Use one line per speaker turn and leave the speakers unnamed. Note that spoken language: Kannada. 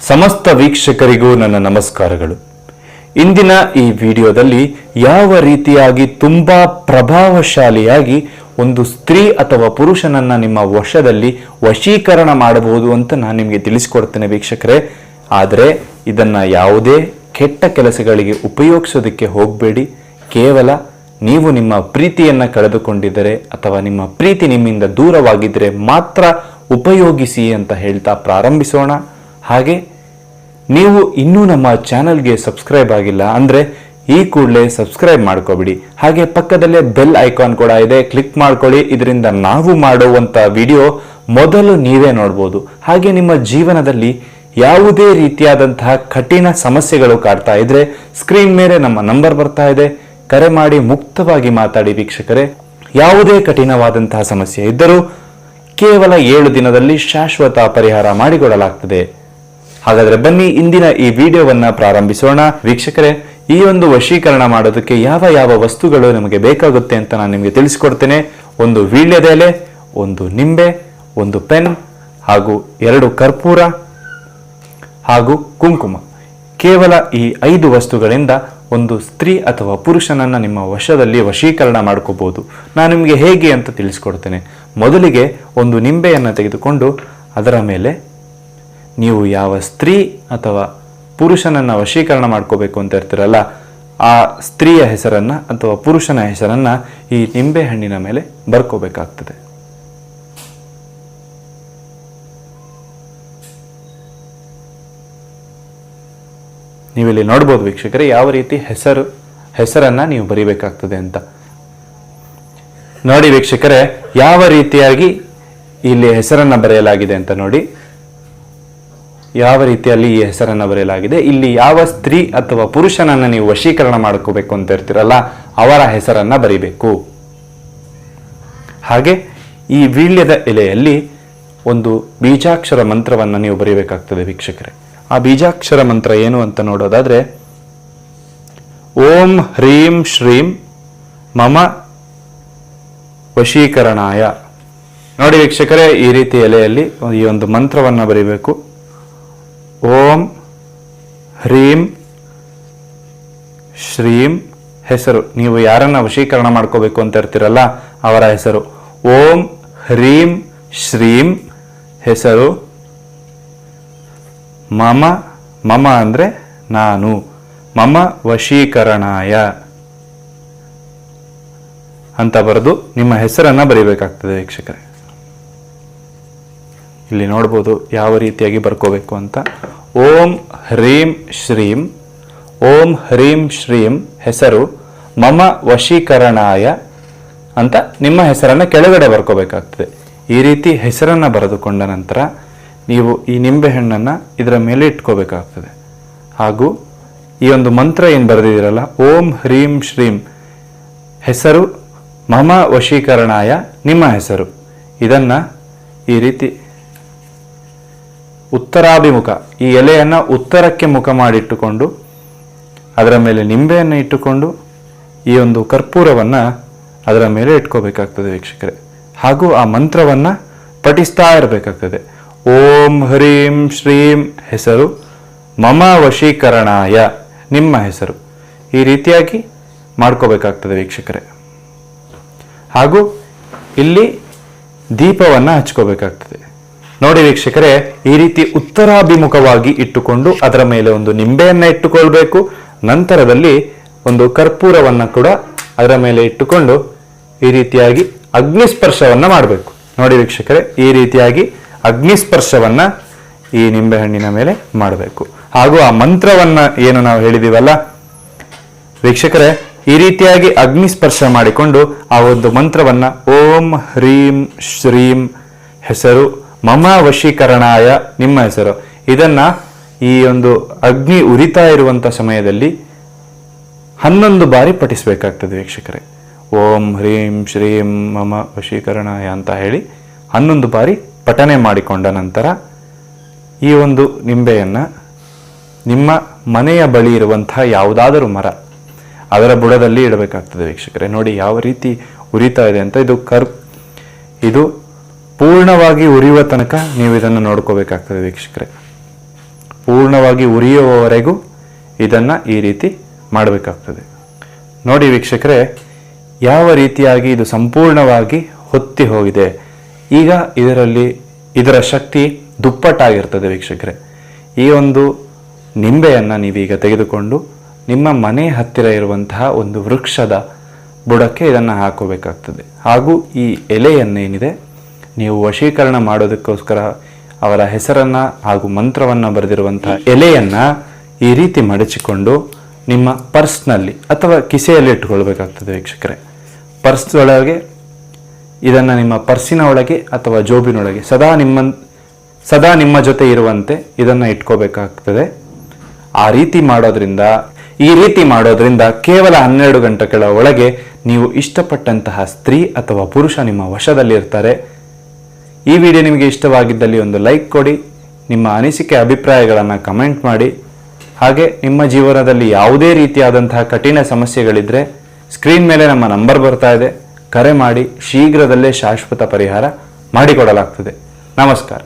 ಸಮಸ್ತ ವೀಕ್ಷಕರಿಗೂ ನನ್ನ ನಮಸ್ಕಾರಗಳು. ಇಂದಿನ ಈ ವಿಡಿಯೋದಲ್ಲಿ ಯಾವ ರೀತಿಯಾಗಿ ತುಂಬಾ ಪ್ರಭಾವಶಾಲಿಯಾಗಿ ಒಂದು ಸ್ತ್ರೀ ಅಥವಾ ಪುರುಷನನ್ನ ನಿಮ್ಮ ವಶದಲ್ಲಿ ವಶೀಕರಣ ಮಾಡಬಹುದು ಅಂತ ನಾನು ನಿಮಗೆ ತಿಳಿಸಿಕೊಡ್ತೇನೆ ವೀಕ್ಷಕರೇ. ಆದರೆ ಇದನ್ನ ಯಾವುದೇ ಕೆಟ್ಟ ಕೆಲಸಗಳಿಗೆ ಉಪಯೋಗಿಸೋದಕ್ಕೆ ಹೋಗಬೇಡಿ. ಕೇವಲ ನೀವು ನಿಮ್ಮ ಪ್ರೀತಿಯನ್ನ ಕಳೆದುಕೊಂಡಿದ್ದರೆ ಅಥವಾ ನಿಮ್ಮ ಪ್ರೀತಿ ನಿಮ್ಮಿಂದ ದೂರವಾಗಿದ್ದರೆ ಮಾತ್ರ ಉಪಯೋಗಿಸಿ ಅಂತ ಹೇಳ್ತಾ ಪ್ರಾರಂಭಿಸೋಣ. ಹಾಗೆ ನೀವು ಇನ್ನೂ ನಮ್ಮ ಚಾನಲ್ಗೆ ಸಬ್ಸ್ಕ್ರೈಬ್ ಆಗಿಲ್ಲ ಅಂದರೆ ಈ ಕೂಡಲೇ ಸಬ್ಸ್ಕ್ರೈಬ್ ಮಾಡ್ಕೊಬಿಡಿ. ಹಾಗೆ ಪಕ್ಕದಲ್ಲೇ ಬೆಲ್ ಐಕಾನ್ ಕೂಡ ಇದೆ, ಕ್ಲಿಕ್ ಮಾಡ್ಕೊಳ್ಳಿ. ಇದರಿಂದ ನಾವು ಮಾಡುವಂಥ ವಿಡಿಯೋ ಮೊದಲು ನೀವೇ ನೋಡ್ಬೋದು. ಹಾಗೆ ನಿಮ್ಮ ಜೀವನದಲ್ಲಿ ಯಾವುದೇ ರೀತಿಯಾದಂತಹ ಕಠಿಣ ಸಮಸ್ಯೆಗಳು ಕಾಡ್ತಾ ಇದ್ರೆ ಸ್ಕ್ರೀನ್ ಮೇಲೆ ನಮ್ಮ ನಂಬರ್ ಬರ್ತಾ ಇದೆ, ಕರೆ ಮಾಡಿ ಮುಕ್ತವಾಗಿ ಮಾತಾಡಿ ವೀಕ್ಷಕರೇ. ಯಾವುದೇ ಕಠಿಣವಾದಂತಹ ಸಮಸ್ಯೆ ಇದ್ದರೂ ಕೇವಲ 7 ದಿನದಲ್ಲಿ ಶಾಶ್ವತ ಪರಿಹಾರ ಮಾಡಿಕೊಡಲಾಗ್ತದೆ. ಹಾಗಾದ್ರೆ ಬನ್ನಿ ಇಂದಿನ ಈ ವಿಡಿಯೋವನ್ನ ಪ್ರಾರಂಭಿಸೋಣ ವೀಕ್ಷಕರೇ. ಈ ಒಂದು ವಶೀಕರಣ ಮಾಡೋದಕ್ಕೆ ಯಾವ ಯಾವ ವಸ್ತುಗಳು ನಮಗೆ ಬೇಕಾಗುತ್ತೆ ಅಂತ ನಾನು ನಿಮಗೆ ತಿಳಿಸಿಕೊಡ್ತೇನೆ. ಒಂದು ವೀಳ್ಯದ ಎಲೆ, ಒಂದು ನಿಂಬೆ, ಒಂದು ಪೆನ್ ಹಾಗೂ 2 ಕರ್ಪೂರ ಹಾಗೂ ಕುಂಕುಮ. ಕೇವಲ ಈ 5 ವಸ್ತುಗಳಿಂದ ಒಂದು ಸ್ತ್ರೀ ಅಥವಾ ಪುರುಷನನ್ನ ನಿಮ್ಮ ವಶದಲ್ಲಿ ವಶೀಕರಣ ಮಾಡ್ಕೋಬಹುದು. ನಾನು ನಿಮಗೆ ಹೇಗೆ ಅಂತ ತಿಳಿಸ್ಕೊಡ್ತೇನೆ. ಮೊದಲಿಗೆ ಒಂದು ನಿಂಬೆಯನ್ನು ತೆಗೆದುಕೊಂಡು ಅದರ ಮೇಲೆ ನೀವು ಯಾವ ಸ್ತ್ರೀ ಅಥವಾ ಪುರುಷನನ್ನ ವಶೀಕರಣ ಮಾಡ್ಕೋಬೇಕು ಅಂತ ಇರ್ತೀರಲ್ಲ, ಆ ಸ್ತ್ರೀಯ ಹೆಸರನ್ನ ಅಥವಾ ಪುರುಷನ ಹೆಸರನ್ನ ಈ ನಿಂಬೆ ಹಣ್ಣಿನ ಮೇಲೆ ಬರ್ಕೋಬೇಕಾಗ್ತದೆ. ನೀವಿಲ್ಲಿ ನೋಡ್ಬೋದು ವೀಕ್ಷಕರೇ ಯಾವ ರೀತಿ ಹೆಸರನ್ನ ನೀವು ಬರೀಬೇಕಾಗ್ತದೆ ಅಂತ. ನೋಡಿ ವೀಕ್ಷಕರೇ ಯಾವ ರೀತಿಯಾಗಿ ಇಲ್ಲಿ ಹೆಸರನ್ನ ಬರೆಯಲಾಗಿದೆ ಅಂತ ನೋಡಿ. ಯಾವ ರೀತಿಯಲ್ಲಿ ಈ ಹೆಸರನ್ನ ಬರೆಯಲಾಗಿದೆ, ಇಲ್ಲಿ ಯಾವ ಸ್ತ್ರೀ ಅಥವಾ ಪುರುಷನನ್ನ ನೀವು ವಶೀಕರಣ ಮಾಡ್ಕೋಬೇಕು ಅಂತ ಇರ್ತೀರಲ್ಲ ಅವರ ಹೆಸರನ್ನ ಬರಿಬೇಕು. ಹಾಗೆ ಈ ವೀಳ್ಯದ ಎಲೆಯಲ್ಲಿ ಒಂದು ಬೀಜಾಕ್ಷರ ಮಂತ್ರವನ್ನ ನೀವು ಬರೀಬೇಕಾಗ್ತದೆ ವೀಕ್ಷಕರೇ. ಆ ಬೀಜಾಕ್ಷರ ಮಂತ್ರ ಏನು ಅಂತ ನೋಡೋದಾದ್ರೆ ಓಂ ಹ್ರೀಂ ಶ್ರೀಂ ಮಮ ವಶೀಕರಣಾಯ. ನೋಡಿ ವೀಕ್ಷಕರೇ ಈ ರೀತಿ ಎಲೆಯಲ್ಲಿ ಈ ಒಂದು ಮಂತ್ರವನ್ನ ಬರೀಬೇಕು. ಓಂ ಹ್ರೀಂ ಶ್ರೀಂ, ಹೆಸರು ನೀವು ಯಾರನ್ನ ವಶೀಕರಣ ಮಾಡ್ಕೋಬೇಕು ಅಂತ ಇರ್ತೀರಲ್ಲ ಅವರ ಹೆಸರು. ಓಂ ಹ್ರೀಂ ಶ್ರೀಂ ಹೆಸರು. ಮಮ, ಮಮ ಅಂದ್ರೆ ನಾನು, ಮಮ ವಶೀಕರಣಾಯ ಅಂತ ಬರೆದು ನಿಮ್ಮ ಹೆಸರನ್ನ ಬರೀಬೇಕಾಗ್ತದೆ ವೀಕ್ಷಕರೇ. ಇಲ್ಲಿ ನೋಡ್ಬೋದು ಯಾವ ರೀತಿಯಾಗಿ ಬರ್ಕೋಬೇಕು ಅಂತ. ಓಂ ಹ್ರೀಂ ಶ್ರೀಂ, ಓಂ ಹ್ರೀಂ ಶ್ರೀಂ ಹೆಸರು ಮಮ ವಶೀಕರಣಾಯ ಅಂತ ನಿಮ್ಮ ಹೆಸರನ್ನ ಕೆಳಗಡೆ ಬರ್ಕೋಬೇಕಾಗ್ತದೆ. ಈ ರೀತಿ ಹೆಸರನ್ನ ಬರೆದುಕೊಂಡ ನಂತರ ನೀವು ಈ ನಿಂಬೆಹಣ್ಣನ್ನು ಇದರ ಮೇಲೆ ಇಟ್ಕೋಬೇಕಾಗ್ತದೆ. ಹಾಗೂ ಈ ಒಂದು ಮಂತ್ರ ಏನು ಬರೆದಿದ್ದೀರಲ್ಲ ಓಂ ಹ್ರೀಂ ಶ್ರೀಂ ಹೆಸರು ಮಮ ವಶೀಕರಣಾಯ ನಿಮ್ಮ ಹೆಸರು, ಇದನ್ನ ಈ ರೀತಿ ಉತ್ತರಾಭಿಮುಖ, ಈ ಎಲೆಯನ್ನ ಉತ್ತರಕ್ಕೆ ಮುಖ ಮಾಡಿಟ್ಟುಕೊಂಡು ಅದರ ಮೇಲೆ ನಿಂಬೆಯನ್ನು ಇಟ್ಟುಕೊಂಡು ಈ ಒಂದು ಕರ್ಪೂರವನ್ನ ಅದರ ಮೇಲೆ ಇಟ್ಕೋಬೇಕಾಗ್ತದೆ ವೀಕ್ಷಕರೇ. ಹಾಗೂ ಆ ಮಂತ್ರವನ್ನ ಪಠಿಸ್ತಾ ಇರಬೇಕಾಗ್ತದೆ. ಓಂ ಹ್ರೀಂ ಶ್ರೀಂ ಹೆಸರು ಮಮ ವಶೀಕರಣಾಯ ನಿಮ್ಮ ಹೆಸರು, ಈ ರೀತಿಯಾಗಿ ಮಾಡ್ಕೋಬೇಕಾಗ್ತದೆ ವೀಕ್ಷಕರೇ. ಹಾಗೂ ಇಲ್ಲಿ ದೀಪವನ್ನ ಹಚ್ಕೋಬೇಕಾಗ್ತದೆ. ನೋಡಿ ವೀಕ್ಷಕರೇ ಈ ರೀತಿ ಉತ್ತರಾಭಿಮುಖವಾಗಿ ಇಟ್ಟುಕೊಂಡು ಅದರ ಮೇಲೆ ಒಂದು ನಿಂಬೆಯನ್ನ ಇಟ್ಟುಕೊಳ್ಬೇಕು. ನಂತರದಲ್ಲಿ ಒಂದು ಕರ್ಪೂರವನ್ನ ಕೂಡ ಅದರ ಮೇಲೆ ಇಟ್ಟುಕೊಂಡು ಈ ರೀತಿಯಾಗಿ ಅಗ್ನಿಸ್ಪರ್ಶವನ್ನ ಮಾಡಬೇಕು. ನೋಡಿ ವೀಕ್ಷಕರೇ ಈ ರೀತಿಯಾಗಿ ಅಗ್ನಿಸ್ಪರ್ಶವನ್ನ ಈ ನಿಂಬೆಹಣ್ಣಿನ ಮೇಲೆ ಮಾಡಬೇಕು. ಹಾಗೂ ಆ ಮಂತ್ರವನ್ನ ಏನು ನಾವು ಹೇಳಿದೀವಲ್ಲ ವೀಕ್ಷಕರೇ, ಈ ರೀತಿಯಾಗಿ ಅಗ್ನಿಸ್ಪರ್ಶ ಮಾಡಿಕೊಂಡು ಆ ಒಂದು ಮಂತ್ರವನ್ನ ಓಂ ಹ್ರೀಂ ಶ್ರೀಂ ಹೆಸರು ಮಮ ವಶೀಕರಣಾಯ ನಿಮ್ಮ ಹೆಸರು, ಇದನ್ನ ಈ ಒಂದು ಅಗ್ನಿ ಉರಿತಾ ಇರುವಂತ ಸಮಯದಲ್ಲಿ 11 ಬಾರಿ ಪಠಿಸಬೇಕಾಗ್ತದೆ ವೀಕ್ಷಕರೇ. ಓಂ ಹ್ರೀಂ ಶ್ರೀಂ ಮಮ ವಶೀಕರಣಾಯ ಅಂತ ಹೇಳಿ 11 ಬಾರಿ ಪಠನೆ ಮಾಡಿಕೊಂಡ ನಂತರ ಈ ಒಂದು ನಿಂಬೆಯನ್ನ ನಿಮ್ಮ ಮನೆಯ ಬಳಿ ಇರುವಂತಹ ಯಾವುದಾದರೂ ಮರ ಅದರ ಬುಡದಲ್ಲಿ ಇಡಬೇಕಾಗ್ತದೆ ವೀಕ್ಷಕರೇ. ನೋಡಿ ಯಾವ ರೀತಿ ಉರಿತಾ ಇದೆ ಅಂತ. ಇದು ಪೂರ್ಣವಾಗಿ ಉರಿಯುವ ತನಕ ನೀವು ಇದನ್ನು ನೋಡ್ಕೋಬೇಕಾಗ್ತದೆ ವೀಕ್ಷಕರೇ. ಪೂರ್ಣವಾಗಿ ಉರಿಯುವವರೆಗೂ ಇದನ್ನು ಈ ರೀತಿ ಮಾಡಬೇಕಾಗ್ತದೆ. ನೋಡಿ ವೀಕ್ಷಕರೇ, ಯಾವ ರೀತಿಯಾಗಿ ಇದು ಸಂಪೂರ್ಣವಾಗಿ ಹೊತ್ತಿ ಹೋಗಿದೆ. ಈಗ ಇದರ ಶಕ್ತಿ ದುಪ್ಪಟ್ಟಾಗಿರ್ತದೆ ವೀಕ್ಷಕರೇ. ಈ ಒಂದು ನಿಂಬೆಯನ್ನು ನೀವೀಗ ತೆಗೆದುಕೊಂಡು ನಿಮ್ಮ ಮನೆ ಹತ್ತಿರ ಇರುವಂತಹ ಒಂದು ವೃಕ್ಷದ ಬುಡಕ್ಕೆ ಇದನ್ನು ಹಾಕೋಬೇಕಾಗ್ತದೆ. ಹಾಗೂ ಈ ಎಲೆಯನ್ನೇನಿದೆ ನೀವು ವಶೀಕರಣ ಮಾಡೋದಕ್ಕೋಸ್ಕರ ಅವರ ಹೆಸರನ್ನು ಹಾಗೂ ಮಂತ್ರವನ್ನು ಬರೆದಿರುವಂತಹ ಎಲೆಯನ್ನು ಈ ರೀತಿ ಮಡಚಿಕೊಂಡು ನಿಮ್ಮ ಪರ್ಸ್ನಲ್ಲಿ ಅಥವಾ ಕಿಸೆಯಲ್ಲಿ ಇಟ್ಕೊಳ್ಬೇಕಾಗ್ತದೆ ವೀಕ್ಷಕರೇ. ಪರ್ಸ್ ಒಳಗೆ ಇದನ್ನು ನಿಮ್ಮ ಪರ್ಸಿನ ಒಳಗೆ ಅಥವಾ ಜೋಬಿನೊಳಗೆ ಸದಾ ನಿಮ್ಮ ಜೊತೆ ಇರುವಂತೆ ಇದನ್ನು ಇಟ್ಕೋಬೇಕಾಗ್ತದೆ. ಈ ರೀತಿ ಮಾಡೋದ್ರಿಂದ ಕೇವಲ 12 ಗಂಟೆಗಳ ಒಳಗೆ ನೀವು ಇಷ್ಟಪಟ್ಟಂತಹ ಸ್ತ್ರೀ ಅಥವಾ ಪುರುಷ ನಿಮ್ಮ ವಶದಲ್ಲಿ ಇರ್ತಾರೆ. ಈ ವಿಡಿಯೋ ನಿಮಗೆ ಇಷ್ಟವಾಗಿದ್ದಲ್ಲಿ ಒಂದು ಲೈಕ್ ಕೊಡಿ, ನಿಮ್ಮ ಅನಿಸಿಕೆ ಅಭಿಪ್ರಾಯಗಳನ್ನು ಕಮೆಂಟ್ ಮಾಡಿ. ಹಾಗೆ ನಿಮ್ಮ ಜೀವನದಲ್ಲಿ ಯಾವುದೇ ರೀತಿಯಾದಂತಹ ಕಠಿಣ ಸಮಸ್ಯೆಗಳಿದ್ರೆ ಸ್ಕ್ರೀನ್ ಮೇಲೆ ನಮ್ಮ ನಂಬರ್ ಬರ್ತಾ ಇದೆ, ಕರೆ ಮಾಡಿ. ಶೀಘ್ರದಲ್ಲೇ ಶಾಶ್ವತ ಪರಿಹಾರ ಮಾಡಿಕೊಡಲಾಗ್ತದೆ. ನಮಸ್ಕಾರ.